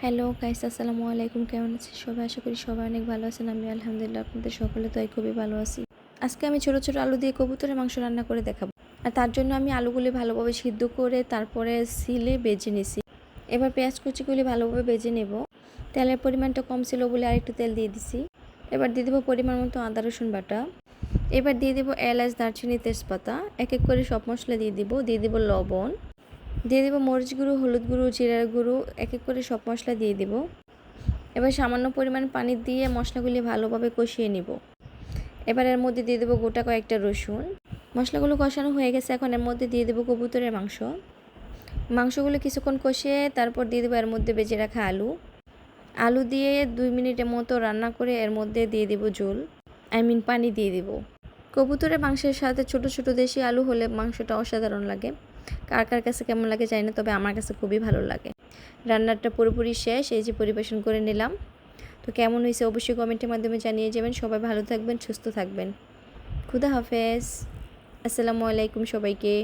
Hello guys, আসসালামু আলাইকুম। কেমন আছেন সবাই? আশা করি সবাই অনেক ভালো আছেন। আমি আলহামদুলিল্লাহ আপনাদের সকলে তো খুবই ভালো আছি। আজকে আমি ছোট ছোট আলু দিয়ে কবুতরের মাংস রান্না করে দেখাবো। আর তার জন্য আমি আলুগুলি ভালোভাবে সিদ্ধ করে তারপরে সিলে ভেজে নিছি। এবার পেঁয়াজ কুচিগুলি ভালোভাবে ভেজে নেব। তেলের পরিমাণটা কম ছিল বলে আরেকটু তেল দিয়ে দিছি। এবার দিয়ে দেবো পরিমাণ মতো আদা রসুন বাটা। এবার দিয়ে দেবো এলাচ, দারচিনি, তেজপাতা। এক এক করে সব মশলা দিয়ে দিব লবণ, দিয়ে দেবো মরিচ গুঁড়ো, হলুদ গুঁড়ো, জিরার গুঁড়ো। এক এক করে সব মশলা দিয়ে দেব। এবার সামান্য পরিমাণ পানি দিয়ে মশলাগুলি ভালোভাবে কষিয়ে নিব। এবার এর মধ্যে দিয়ে দেবো গোটা কয়েকটা রসুন। মশলাগুলো কষানো হয়ে গেছে, এখন এর মধ্যে দিয়ে দেবো কবুতরের মাংসগুলো কিছুক্ষণ কষিয়ে তারপর দিয়ে দেবো এর মধ্যে বেজে রাখা আলু দিয়ে 2 মিনিটের মতো রান্না করে এর মধ্যে দিয়ে দেবো পানি দিয়ে দেবো। কবুতরের মাংসের সাথে ছোট ছোট দেশি আলু হলে মাংসটা অসাধারণ লাগে। কার কার কাছে কেমন লাগে জানি না, তবে আমার কাছে খুবই ভালো লাগে। রান্নাটা পুরোপুরি শেষ, এই যে পরিবেশন করে নিলাম। তো কেমন হয়েছে অবশ্যই কমেন্টের মাধ্যমে জানিয়ে যাবেন। সবাই ভালো থাকবেন, সুস্থ থাকবেন। খুদা হাফেজ। আসসালামু আলাইকুম সবাইকে।